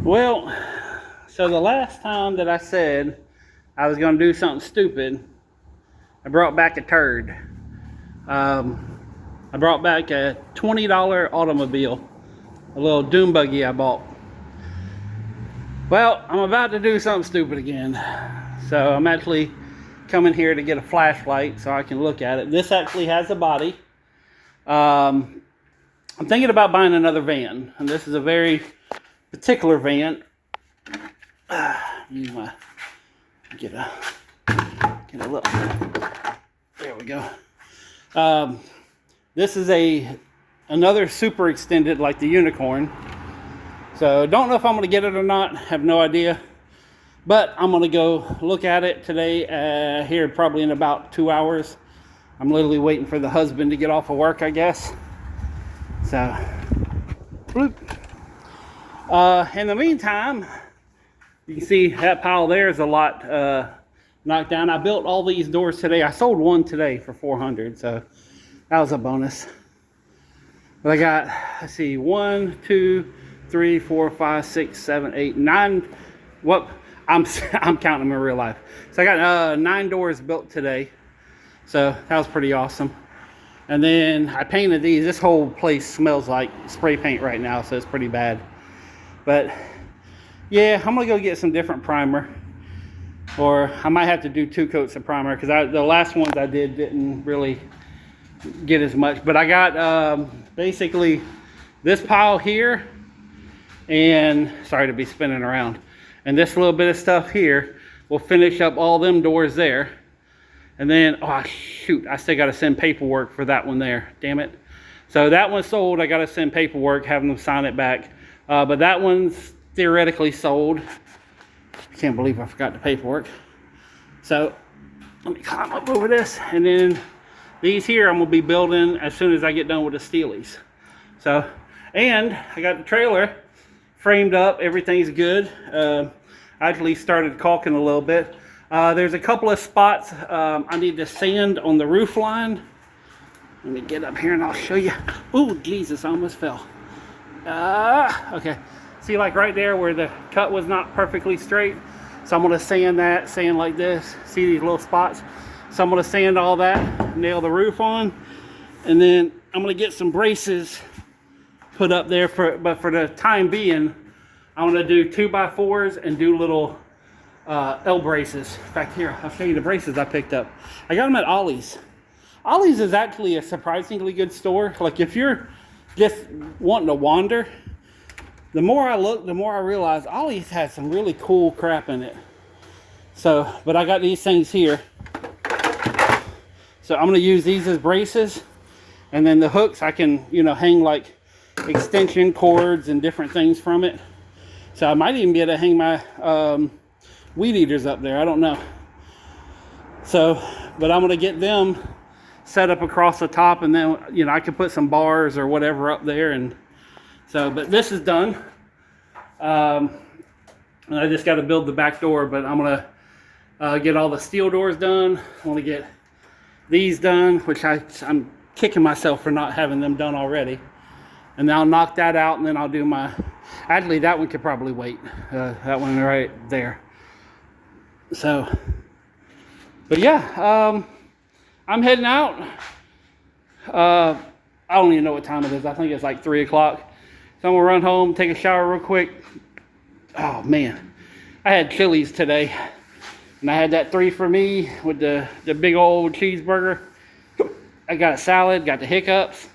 Well, so the last time that I said I was going to do something stupid, I brought back a turd. I brought back a $20 automobile, a little dune buggy I bought. Well, I'm about to do something stupid again. So I'm actually coming here to get a flashlight so I can look at it. This actually has a body. I'm thinking about buying another van, and this is a very particular van. Get a look. There we go. This is another super extended, like the Unicorn. So don't know if I'm going to get it or not. Have no idea. But I'm going to go look at it today, here probably in about 2 hours. I'm literally waiting for the husband to get off of work, I guess. So, bloop. In the meantime, you can see that pile there is a lot knocked down. I built all these doors today. I sold one today for $400, so that was a bonus. But I got, let's see, 1, 2, 3, 4, 5, 6, 7, 8, 9. What? I'm counting them in real life. So I got 9 doors built today. So that was pretty awesome. And then I painted these. This whole place smells like spray paint right now, so it's pretty bad. But yeah, I'm gonna go get some different primer, or I might have to do 2 coats of primer because the last ones I did didn't really get as much. But I got basically this pile here, and sorry to be spinning around, and this little bit of stuff here will finish up all them doors there. And then, oh shoot, I still got to send paperwork for that one there. Damn it. So that one's sold. I got to send paperwork, having them sign it back. But that one's theoretically sold. I can't believe I forgot the paperwork. So let me climb up over this. And then these here I'm going to be building as soon as I get done with the Steelies. So, and I got the trailer framed up. Everything's good. I actually started caulking a little bit. There's a couple of spots I need to sand on the roof line. Let me get up here and I'll show you. Oh, Jesus, I almost fell. Okay. See, like right there where the cut was not perfectly straight. So I'm going to sand like this. See these little spots? So I'm going to sand all that, nail the roof on. And then I'm going to get some braces put up there. But for the time being, I'm going to do 2x4s and do little L braces. In fact, here, I'll show you the braces I picked up. I got them at Ollie's. Ollie's is actually a surprisingly good store. Like if you're just wanting to wander, the more I look, the more I realize Ollie's has some really cool crap in it. So, but I got these things here. So I'm going to use these as braces. And then the hooks, I can, hang like extension cords and different things from it. So I might even be able to hang my weed eaters up there. I don't know. So, but I'm going to get them set up across the top, and then, I could put some bars or whatever up there. And so, but this is done. And I just got to build the back door, but I'm going to get all the steel doors done. I want to get these done, which I'm kicking myself for not having them done already. And then I'll knock that out, and then I'll do actually that one could probably wait. That one right there. So, but yeah, I'm heading out. I don't even know what time it is. I think it's like 3 o'clock. So I'm gonna run home, take a shower real quick. Oh man, I had Chili's today, and I had that 3 for me with the big old cheeseburger. I got a salad, got the hiccups,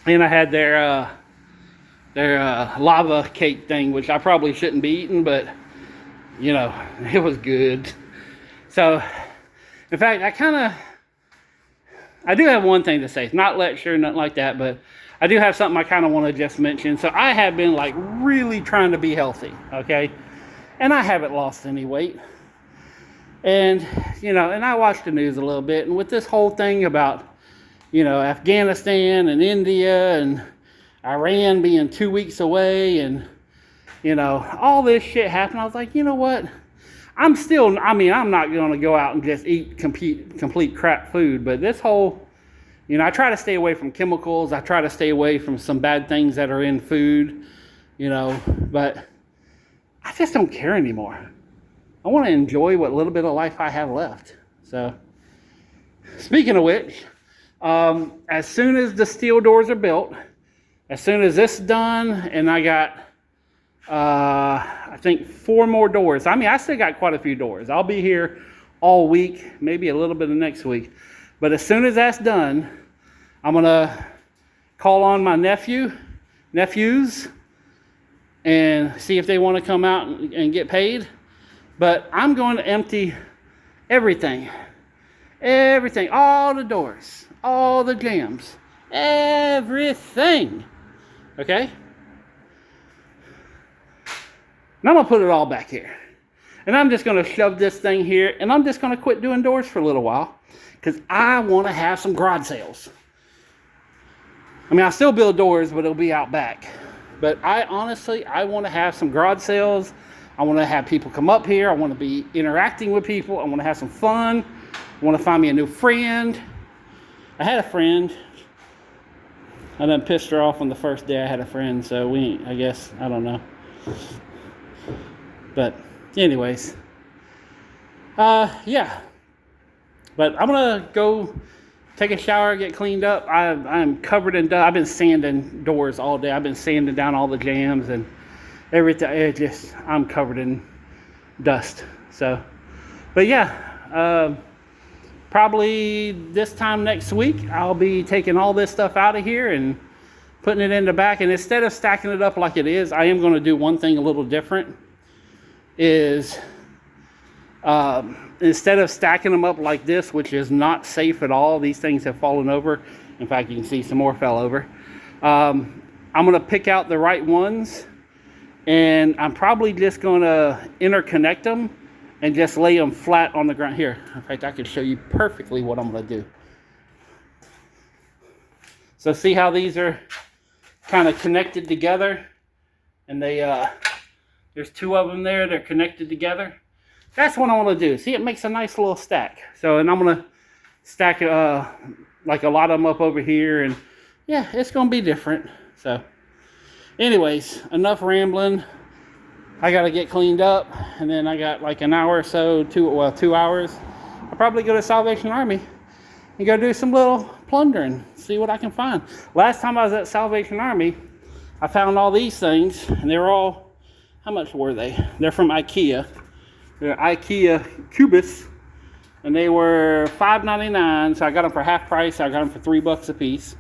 and I had their lava cake thing, which I probably shouldn't be eating, but it was good. So, in fact, I do have one thing to say. It's not lecture, nothing like that, but I do have something I kind of want to just mention. So I have been like really trying to be healthy, okay? And I haven't lost any weight. And, and I watched the news a little bit, and with this whole thing about, Afghanistan and India and Iran being 2 weeks away, and all this shit happened. I was like, you know what? I'm not going to go out and just eat complete crap food. But this whole, I try to stay away from chemicals. I try to stay away from some bad things that are in food, but I just don't care anymore. I want to enjoy what little bit of life I have left. So, speaking of which, as soon as the steel doors are built, as soon as this is done, and I got, I think 4 more doors. I mean, I still got quite a few doors. I'll be here all week, maybe a little bit of next week. But as soon as that's done, I'm going to call on my nephews, and see if they want to come out and get paid. But I'm going to empty everything, all the doors, all the jams, everything, okay? And I'm going to put it all back here. And I'm just going to shove this thing here, and I'm just going to quit doing doors for a little while, because I want to have some garage sales. I mean, I still build doors, but it'll be out back. But I want to have some garage sales. I want to have people come up here. I want to be interacting with people. I want to have some fun. I want to find me a new friend. I had a friend. I done pissed her off on the first day I had a friend, so I guess, I don't know. But anyways, yeah. But I'm going to go take a shower, get cleaned up. I'm covered in dust. I've been sanding doors all day. I've been sanding down all the jams and everything. I'm covered in dust. So, but yeah, probably this time next week, I'll be taking all this stuff out of here and putting it in the back. And instead of stacking it up like it is, I am going to do one thing a little different. Is instead of stacking them up like this, which is not safe at all, these things have fallen over. In fact, you can see some more fell over. I'm going to pick out the right ones, and I'm probably just going to interconnect them and just lay them flat on the ground. Here, in fact, I can show you perfectly what I'm going to do. So see how these are kind of connected together, and there's 2 of them there. They're connected together. That's what I want to do. See, it makes a nice little stack. So, and I'm going to stack like a lot of them up over here. And yeah, it's going to be different. So, anyways, enough rambling. I got to get cleaned up. And then I got like an hour or so, 2 hours. I'll probably go to Salvation Army and go do some little plundering. See what I can find. Last time I was at Salvation Army, I found all these things. And they were all, how much were they? They're from IKEA. They're IKEA Cubus, and they were $5.99, so I got them for half price. I got them for $3 a piece.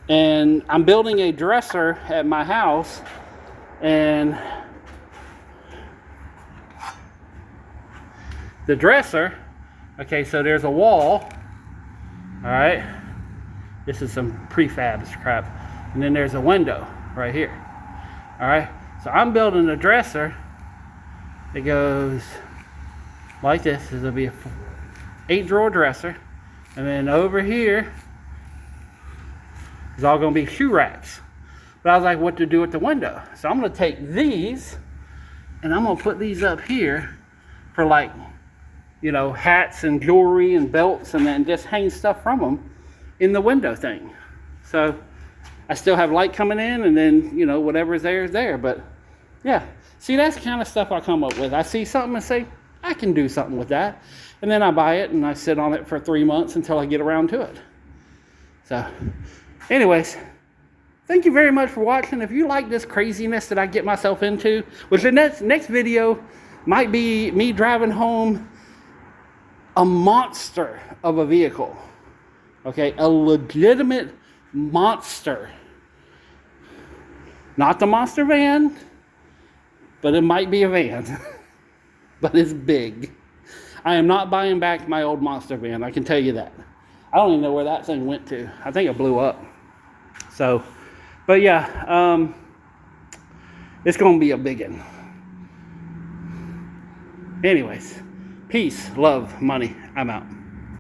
And I'm building a dresser at my house, and the dresser, okay, so there's a wall, all right? This is some prefab crap. And then there's a window right here, all right? So I'm building a dresser. It goes like this. It'll be a 8-drawer dresser. And then over here is all going to be shoe racks. But I was like, what to do with the window? So I'm going to take these and I'm going to put these up here for, like, you know, hats and jewelry and belts, and then just hang stuff from them in the window thing. So I still have light coming in, and then, you know, whatever's there is there. But yeah. See, that's the kind of stuff I come up with. I see something and say, I can do something with that. And then I buy it and I sit on it for 3 months until I get around to it. So, anyways, thank you very much for watching. If you like this craziness that I get myself into, which the next video might be me driving home a monster of a vehicle. Okay, a legitimate monster. Not the monster van, but it might be a van. But it's big. I am not buying back my old monster van, I can tell you that. I don't even know where that thing went to. I think it blew up. So, but yeah, it's going to be a big one. Anyways, peace, love, money. I'm out.